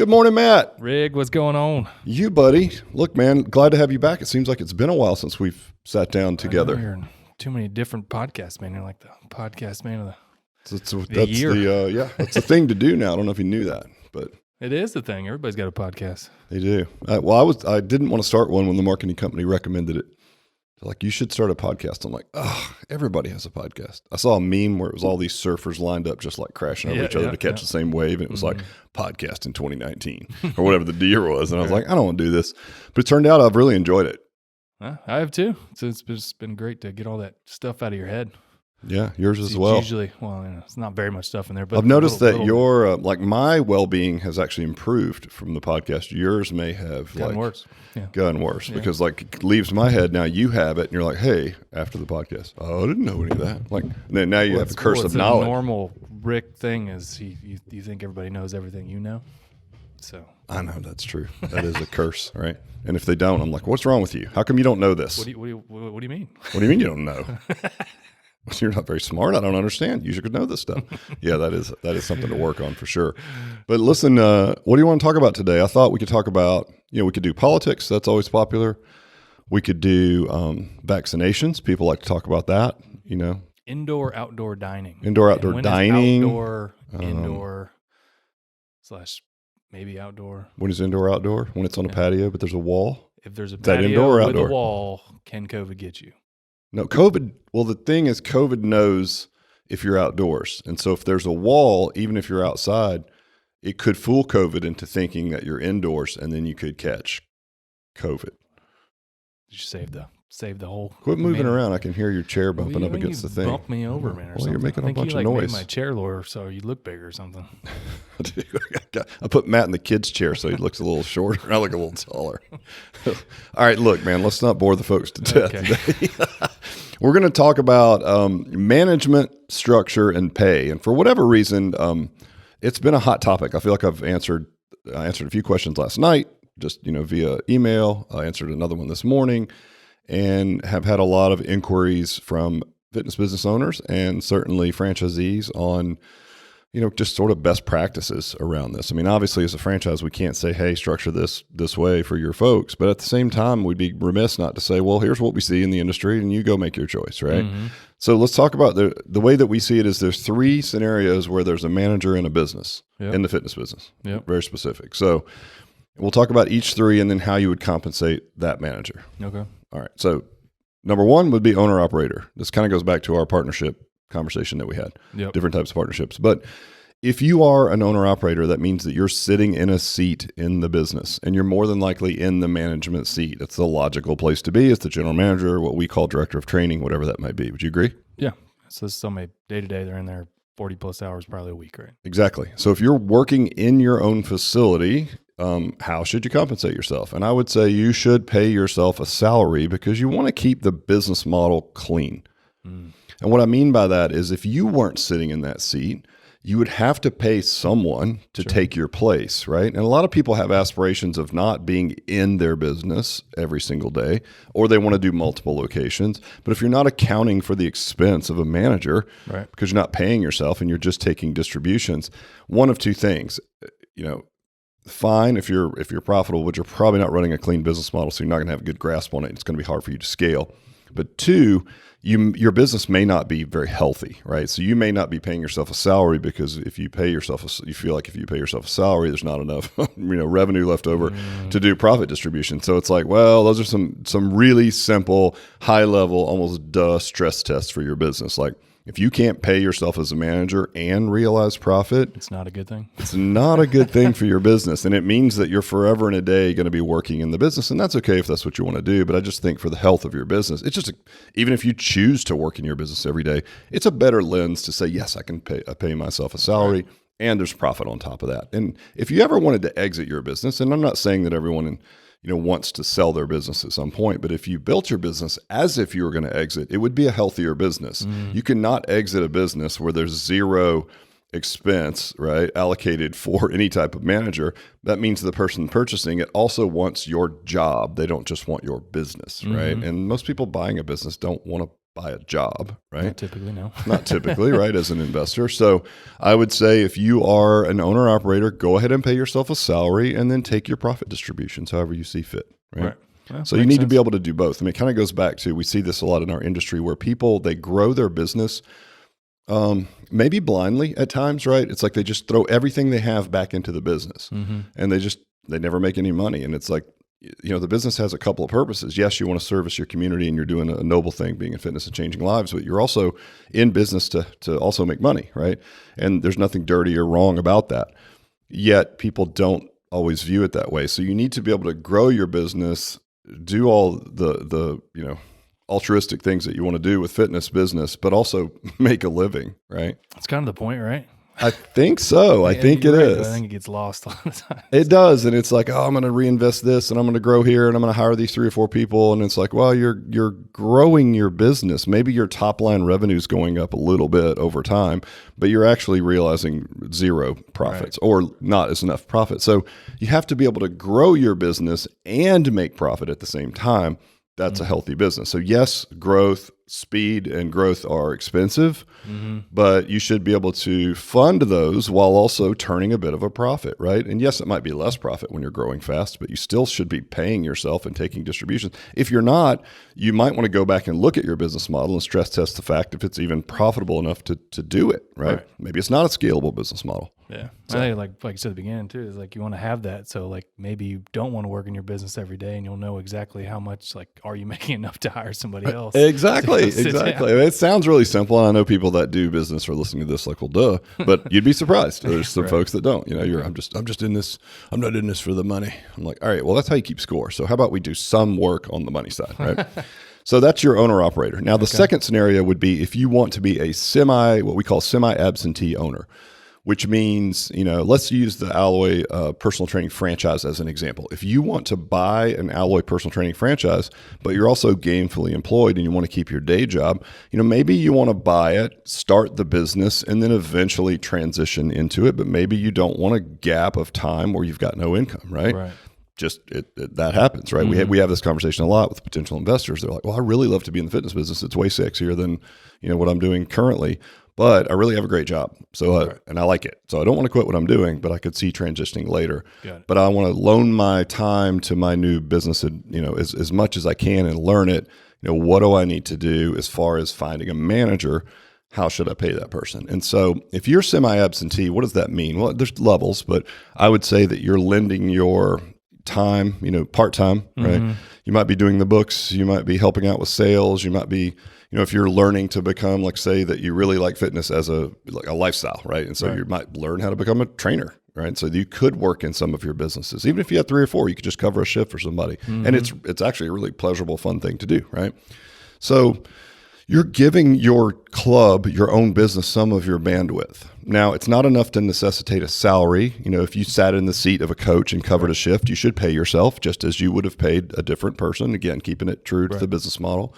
Good morning, Matt. Rig, what's going on? You, buddy. Look, man, glad to have you back. It seems like it's been a while since we've sat down together. You're in too many different podcasts, man. You're like the podcast man of That's year. That's the thing to do now. I don't know if you knew that, but it is the thing. Everybody's got a podcast. they do. I didn't want to start one when the marketing company recommended it. They're like, you should start a podcast. I'm like, oh, everybody has a podcast. I saw a meme where it was all these surfers lined up just like crashing over each other to catch the same wave. And it was like podcast in 2019 or whatever the year was. And I was like, I don't want to do this. But it turned out I've really enjoyed it. I have too. So it's been great to get all that stuff out of your head. Yeah, yours as well. Usually, it's not very much stuff in there. But I've noticed that your my well-being has actually improved from the podcast. Yours may have gotten worse. Yeah. Gotten worse because it leaves my head. Now you have it, and you're like, hey, after the podcast, I didn't know any of that. Like now you have a curse of knowledge. The normal Rick thing is you think everybody knows everything you know. So I know that's true. That is a curse, right? And if they don't, I'm like, what's wrong with you? How come you don't know this? What do you mean? What do you mean you don't know? You're not very smart. I don't understand. You should know this stuff. Yeah, that is something to work on for sure. But listen, what do you want to talk about today? I thought we could talk about, we could do politics. That's always popular. We could do vaccinations. People like to talk about that, Indoor, outdoor dining. Indoor, outdoor dining. Indoor / maybe outdoor. When is indoor, outdoor? When it's on a patio, but there's a wall? If there's a patio indoor or outdoor? With a wall, can COVID get you? No, COVID. Well, the thing is, COVID knows if you're outdoors. And so if there's a wall, even if you're outside, it could fool COVID into thinking that you're indoors, and then you could catch COVID. Did you save the whole? Quit moving around. I can hear your chair bumping up against the thing. Bump me over, man. Or something. You're making a bunch of noise. Made my chair lower so you look bigger or something. I put Matt in the kid's chair so he looks a little shorter. I look a little taller. All right, look, man, let's not bore the folks to death today. We're going to talk about management structure and pay. And for whatever reason, it's been a hot topic. I feel like I answered a few questions last night, just via email. I answered another one this morning, and have had a lot of inquiries from fitness business owners and certainly franchisees on, just sort of best practices around this. I mean, obviously as a franchise, we can't say, hey, structure this way for your folks. But at the same time, we'd be remiss not to say, well, here's what we see in the industry and you go make your choice, right? Mm-hmm. So let's talk about the way that we see it is there's 3 scenarios where there's a manager in a business, in the fitness business, very specific. So we'll talk about each 3 and then how you would compensate that manager. Okay. All right. So number 1 would be owner operator. This kind of goes back to our partnership conversation that we had, different types of partnerships. But if you are an owner operator, that means that you're sitting in a seat in the business and you're more than likely in the management seat. It's the logical place to be. It's the general manager, what we call director of training, whatever that might be. Would you agree? Yeah. So somebody day to day, they're in there 40 plus hours, probably a week, right? Exactly. So if you're working in your own facility, how should you compensate yourself? And I would say you should pay yourself a salary because you want to keep the business model clean. Mm. And what I mean by that is if you weren't sitting in that seat, you would have to pay someone to take your place, right? And a lot of people have aspirations of not being in their business every single day, or they want to do multiple locations. But if you're not accounting for the expense of a manager, right, because you're not paying yourself and you're just taking distributions, one of 2 things, fine if you're profitable, but you're probably not running a clean business model, so you're not going to have a good grasp on it. It's going to be hard for you to scale. But 2, your business may not be very healthy, right? So you may not be paying yourself a salary because you feel like if you pay yourself a salary, there's not enough revenue left over to do profit distribution. So it's like, well, those are some really simple, high level, almost stress tests for your business. Like if you can't pay yourself as a manager and realize profit, it's not a good thing. It's not a good thing for your business. And it means that you're forever and a day going to be working in the business. And that's okay if that's what you want to do. But I just think for the health of your business, it's just, even if you choose to work in your business every day, it's a better lens to say, yes, I can pay myself a salary and there's profit on top of that. And if you ever wanted to exit your business, and I'm not saying that everyone wants to sell their business at some point. But if you built your business as if you were going to exit, it would be a healthier business. You cannot exit a business where there's 0 expense, right, allocated for any type of manager. That means the person purchasing it also wants your job. They don't just want your business, right? And most people buying a business don't want to buy a job, right? Not typically, no. Not typically, right, as an investor. So I would say if you are an owner operator, go ahead and pay yourself a salary and then take your profit distributions however you see fit, right? Well, so you need to be able to do both. I mean, it kind of goes back to, we see this a lot in our industry where people, they grow their business maybe blindly at times, right? It's like they just throw everything they have back into the business and they never make any money. And it's like, the business has a couple of purposes. Yes, you want to service your community and you're doing a noble thing, being in fitness and changing lives, but you're also in business to also make money, right? And there's nothing dirty or wrong about that. Yet people don't always view it that way. So you need to be able to grow your business, do all the altruistic things that you want to do with fitness business, but also make a living, right? That's kind of the point, right? I think so. I think it is. I think it gets lost all the time. It does. And it's like, oh, I'm going to reinvest this and I'm going to grow here and I'm going to hire these 3 or 4 people. And it's like, well, you're growing your business. Maybe your top line revenue is going up a little bit over time, but you're actually realizing zero profits or not as enough profit. So you have to be able to grow your business and make profit at the same time. That's a healthy business. So yes, growth, speed, and growth are expensive, but you should be able to fund those while also turning a bit of a profit, right? And yes, it might be less profit when you're growing fast, but you still should be paying yourself and taking distributions. If you're not, you might want to go back and look at your business model and stress test the fact if it's even profitable enough to do it, right? Maybe it's not a scalable business model. Yeah. So, I think like you said at the beginning too, is like you want to have that. So like maybe you don't want to work in your business every day and you'll know exactly how much, like, are you making enough to hire somebody else? Exactly. It sounds really simple. And I know people that do business are listening to this like, well, duh, but you'd be surprised. There's some folks that don't, I'm just in this. I'm not in this for the money. I'm like, all right, well, that's how you keep score. So how about we do some work on the money side, right? So that's your owner operator. Now, the second scenario would be if you want to be a what we call semi-absentee owner, which means, let's use the Alloy personal training franchise as an example. If you want to buy an Alloy personal training franchise, but you're also gainfully employed and you want to keep your day job, maybe you want to buy it, start the business, and then eventually transition into it. But maybe you don't want a gap of time where you've got no income, right? Just that happens, right? We have this conversation a lot with potential investors. They're like, well, I really love to be in the fitness business. It's way sexier than, what I'm doing currently. But I really have a great job, and I like it. So I don't want to quit what I'm doing, but I could see transitioning later. But I want to loan my time to my new business, as much as I can and learn it. What do I need to do as far as finding a manager? How should I pay that person? And so if you're semi-absentee, what does that mean? Well, there's levels, but I would say that you're lending your time, part-time, right? You might be doing the books. You might be helping out with sales. You might be, if you're learning to become, like, say that you really like fitness as a lifestyle, right? And so you might learn how to become a trainer, right? So you could work in some of your businesses. Even if you had 3 or 4, you could just cover a shift for somebody. And it's actually a really pleasurable, fun thing to do, right? So you're giving your club, your own business, some of your bandwidth. Now, it's not enough to necessitate a salary. If you sat in the seat of a coach and covered a shift, you should pay yourself just as you would have paid a different person. Again, keeping it true to the business model.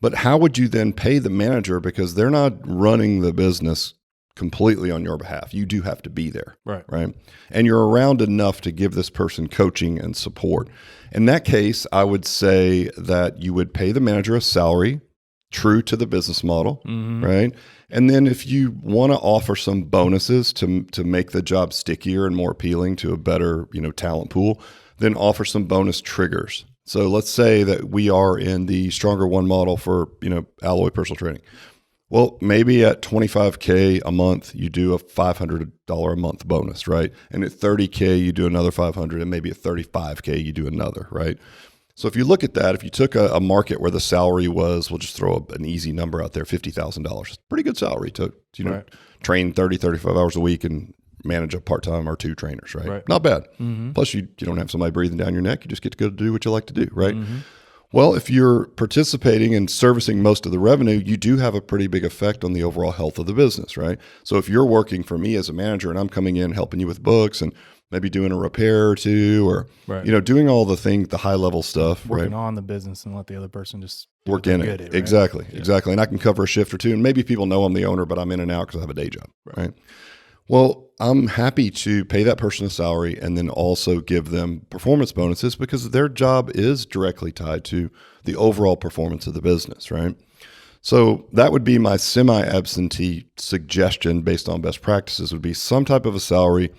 But how would you then pay the manager? Because they're not running the business completely on your behalf. You do have to be there, right? And you're around enough to give this person coaching and support. In that case, I would say that you would pay the manager a salary true to the business model, right? And then if you want to offer some bonuses to make the job stickier and more appealing to a better, talent pool, then offer some bonus triggers. So let's say that we are in the Stronger One model for, Alloy personal training. Well, maybe at $25K a month, you do a $500 a month bonus, right? And at $30K, you do another $500, and maybe at $35K, you do another, right? So if you look at that, if you took a market where the salary was, we'll just throw an easy number out there, $50,000. It's a pretty good salary to train 30, 35 hours a week and manage a part-time or 2 trainers, right? Not bad. Plus, you don't have somebody breathing down your neck. You just get to go do what you like to do, right? Well, if you're participating and servicing most of the revenue, you do have a pretty big effect on the overall health of the business, right? So if you're working for me as a manager and I'm coming in helping you with books and maybe doing a repair or 2 or, doing all the high-level stuff. Working on the business and let the other person just work in it. Right? Exactly. And I can cover a shift or 2. And maybe people know I'm the owner, but I'm in and out because I have a day job, right? Well, I'm happy to pay that person a salary and then also give them performance bonuses because their job is directly tied to the overall performance of the business, right? So that would be my semi-absentee suggestion based on best practices would be some type of a salary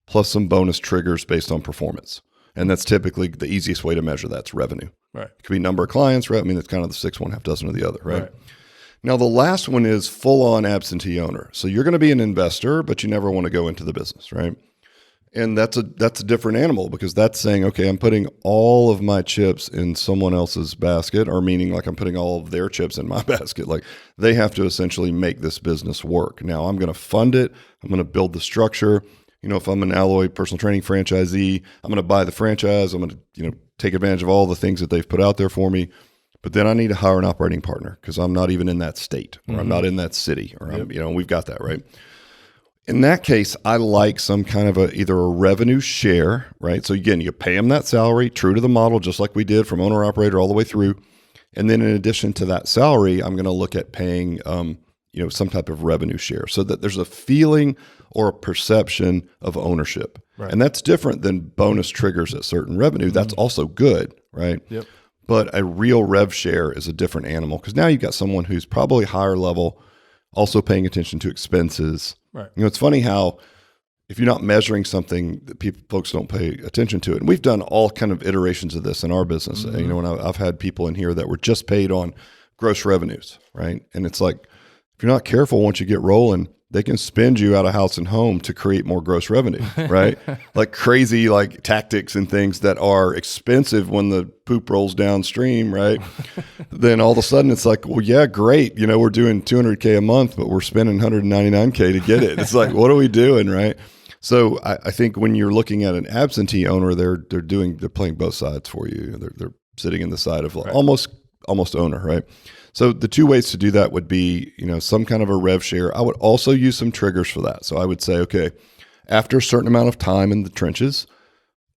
plus some bonus triggers based on performance. And that's typically the easiest way to measure that's revenue. Right. It could be number of clients, right? I mean, it's kind of the 6, 1/2 dozen of the other, right? Now, the last one is full-on absentee owner. So you're going to be an investor, but you never want to go into the business, right? And that's a different animal because that's saying, okay, I'm putting all of my chips in someone else's basket, or meaning like I'm putting all of their chips in my basket. Like they have to essentially make this business work. Now I'm going to fund it. I'm going to build the structure. You know, if I'm an Alloy personal training franchisee, I'm going to buy the franchise. I'm going to, take advantage of all the things that they've put out there for me. But then I need to hire an operating partner because I'm not even in that state, or I'm not in that city, or we've got that, right? In that case, I like some kind of either a revenue share, right? So again, you pay them that salary, true to the model, just like we did from owner operator all the way through. And then in addition to that salary, I'm going to look at paying, some type of revenue share so that there's a feeling or a perception of ownership. Right. And that's different than bonus triggers at certain revenue. That's also good, right? Yep. But a real rev share is a different animal because now you've got someone who's probably higher level, also paying attention to expenses. Right. It's funny how if you're not measuring something, folks don't pay attention to it. And we've done all kind of iterations of this in our business. And I've had people in here that were just paid on gross revenues, right? And it's like, if you're not careful, once you get rolling, they can spend you out of house and home to create more gross revenue, right? Like crazy tactics and things that are expensive when the poop rolls downstream, right? Then all of a sudden it's like, well, yeah, great. We're doing $200K a month, but we're spending $199K to get it. It's like, what are we doing, right? So I think when you're looking at an absentee owner, they're playing both sides for you. They're sitting in the side of almost owner, right? So the two ways to do that would be, some kind of a rev share. I would also use some triggers for that. So I would say, okay, after a certain amount of time in the trenches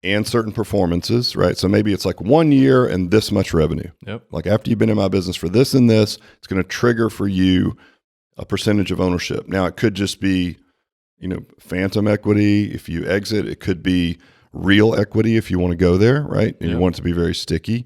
and certain performances, right? So maybe it's like 1 year and this much revenue. Yep. Like after you've been in my business for this and this, it's going to trigger for you a percentage of ownership. Now it could just be, phantom equity. If you exit, it could be real equity if you want to go there, right? And you want it to be very sticky.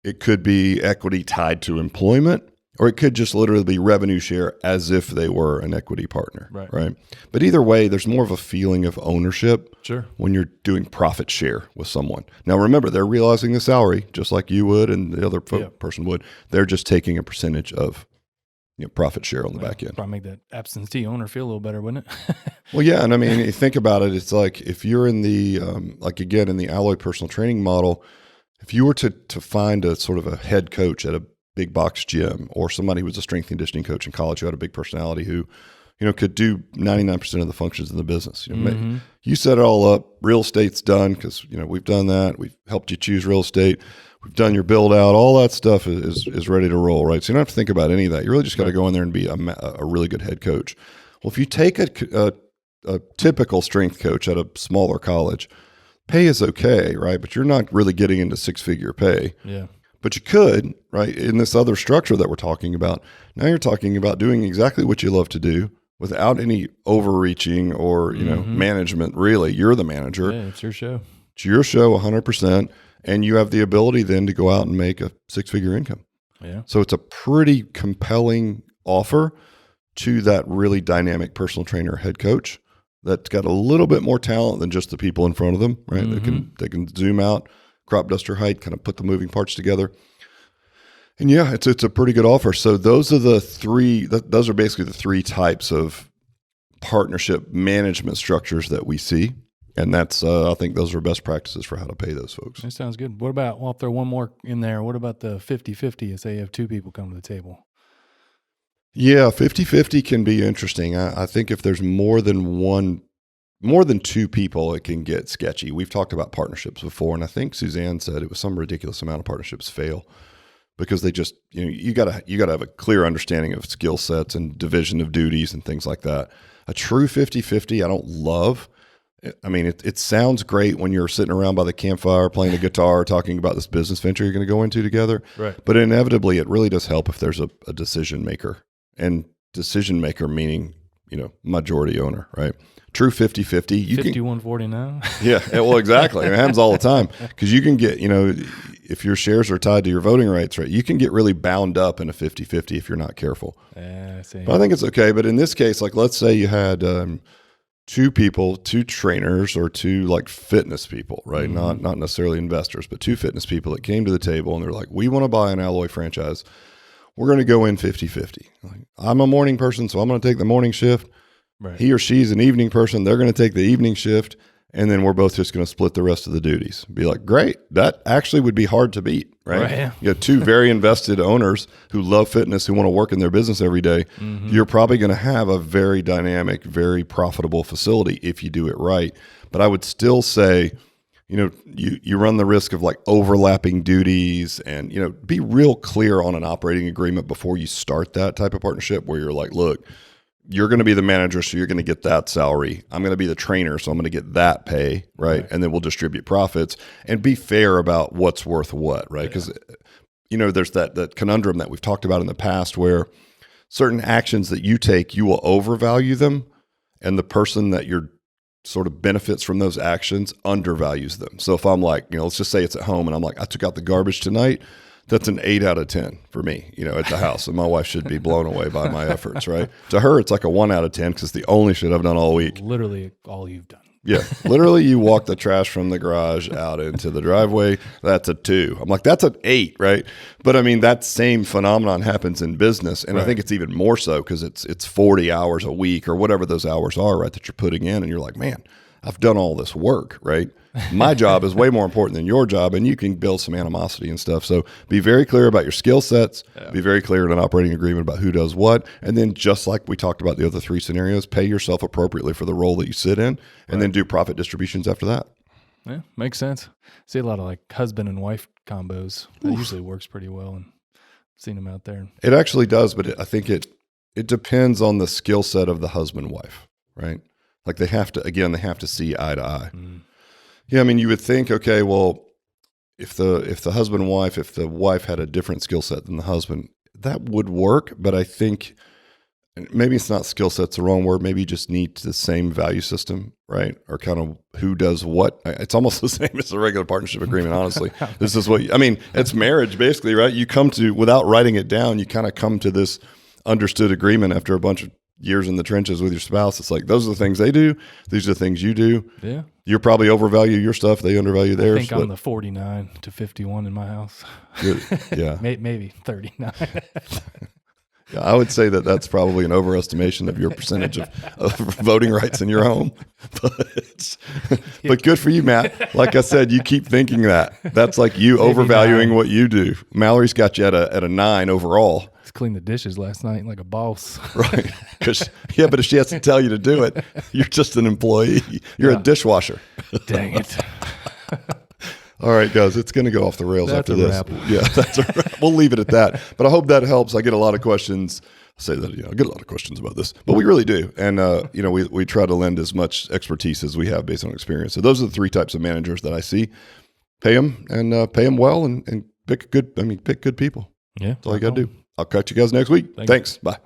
It could be equity tied to employment, or it could just literally be revenue share as if they were an equity partner, right? But either way, there's more of a feeling of ownership when you're doing profit share with someone. Now, remember, they're realizing the salary just like you would and the other person would. They're just taking a percentage of profit share on the back end. Probably make that absentee owner feel a little better, wouldn't it? Well, yeah. And I mean, you think about it, it's like if you're in the, in the Alloy personal training model, if you were to find a sort of a head coach at a big box gym or somebody who was a strength and conditioning coach in college who had a big personality who, could do 99% of the functions in the business. You set it all up. Real estate's done because, we've done that. We've helped you choose real estate. We've done your build out. All that stuff is ready to roll, right? So you don't have to think about any of that. You really just got to go in there and be a really good head coach. Well, if you take a typical strength coach at a smaller college, pay is okay, right? But you're not really getting into 6-figure pay. Yeah. But you could, right? In this other structure that we're talking about, now you're talking about doing exactly what you love to do without any overreaching or, management, really. You're the manager. Yeah, it's your show. It's your show 100%. And you have the ability then to go out and make a 6-figure income. Yeah. So it's a pretty compelling offer to that really dynamic personal trainer head coach that's got a little bit more talent than just the people in front of them, right? They can zoom out, crop duster height, kind of put the moving parts together. And yeah, it's a pretty good offer. So those are those are basically the 3 types of partnership management structures that we see. And that's, I think those are best practices for how to pay those folks. That sounds good. What about, I'll throw one more in there. What about the 50-50 say you have 2 people come to the table? Yeah, 50-50 can be interesting. I think if there's more than 2 people, it can get sketchy. We've talked about partnerships before, and I think Suzanne said it was some ridiculous amount of partnerships fail because they just, you gotta have a clear understanding of skill sets and division of duties and things like that. A true 50-50, I don't love. I mean, it sounds great when you're sitting around by the campfire playing the guitar, talking about this business venture you're going to go into together. Right. But inevitably, it really does help if there's a decision maker, and decision maker meaning, majority owner, right? True 50-50. 51-49. Yeah, well, exactly. It happens all the time because you can get, if your shares are tied to your voting rights, right, you can get really bound up in a 50-50 if you're not careful. I see. But I think it's okay. But in this case, like let's say you had two people, two trainers or two like fitness people, right? Not necessarily investors, but two fitness people that came to the table and they're like, we want to buy an Alloy franchise. We're going to go in 50-50. Like, I'm a morning person, so I'm going to take the morning shift. Right. He or she's an evening person. They're going to take the evening shift. And then we're both just going to split the rest of the duties. Be like, great. That actually would be hard to beat, right? Yeah. You have two very invested owners who love fitness, who want to work in their business every day. You're probably going to have a very dynamic, very profitable facility if you do it right. But I would still say, you run the risk of like overlapping duties and, be real clear on an operating agreement before you start that type of partnership where you're like, look, you're going to be the manager, so you're going to get that salary. I'm going to be the trainer, so I'm going to get that pay, right? And then we'll distribute profits and be fair about what's worth what, right? Because, there's that conundrum that we've talked about in the past where certain actions that you take, you will overvalue them, and the person that you're sort of benefits from those actions undervalues them. So if I'm like, let's just say it's at home and I'm like, I took out the garbage tonight, that's an 8 out of 10 for me, at the house. And my wife should be blown away by my efforts, right? To her, it's like a 1 out of 10 because it's the only shit I've done all week. Literally all you've done. Yeah. Literally, you walk the trash from the garage out into the driveway. That's a 2. I'm like, that's an 8, right? But I mean, that same phenomenon happens in business. And I think it's even more so because it's 40 hours a week or whatever those hours are, right, that you're putting in. And you're like, man, I've done all this work, right? My job is way more important than your job, and you can build some animosity and stuff. So be very clear about your skill sets, be very clear in an operating agreement about who does what, and then just like we talked about the other 3 scenarios, pay yourself appropriately for the role that you sit in, and then do profit distributions after that. Yeah, makes sense. See a lot of like husband and wife combos. That usually works pretty well, and I've seen them out there. It actually does, but I think it depends on the skill set of the husband-wife, right? Like they have to see eye to eye. Yeah, I mean, you would think, okay, well, if the husband and wife, if the wife had a different skill set than the husband, that would work. But I think maybe it's not skill set's the wrong word. Maybe you just need the same value system, right? Or kind of who does what. It's almost the same as a regular partnership agreement, honestly. This is it's marriage basically, right? You come to, without writing it down, you kind of come to this understood agreement after a bunch of years in the trenches with your spouse. It's like, those are the things they do. These are the things you do. Yeah. You probably overvalue your stuff. They undervalue theirs. I think I'm the 49 to 51 in my house. Yeah. Maybe 39. Yeah, I would say that's probably an overestimation of your percentage of voting rights in your home. But good for you, Matt. Like I said, you keep thinking that. That's like you overvaluing 9. What you do. Mallory's got you at a 9 overall. Cleaned the dishes last night like a boss. Right. But if she has to tell you to do it, you're just an employee. You're a dishwasher. Dang it. All right, guys, it's going to go off the rails That's after a this. wrap. Yeah, that's a wrap. We'll leave it at that. But I hope that helps. I get a lot of questions. I say that, I get a lot of questions about this, but we really do. And, we try to lend as much expertise as we have based on experience. So those are the 3 types of managers that I see. Pay them and pay them well and pick good people. Yeah. That's all you got to do. I'll catch you guys next week. Thanks. Bye.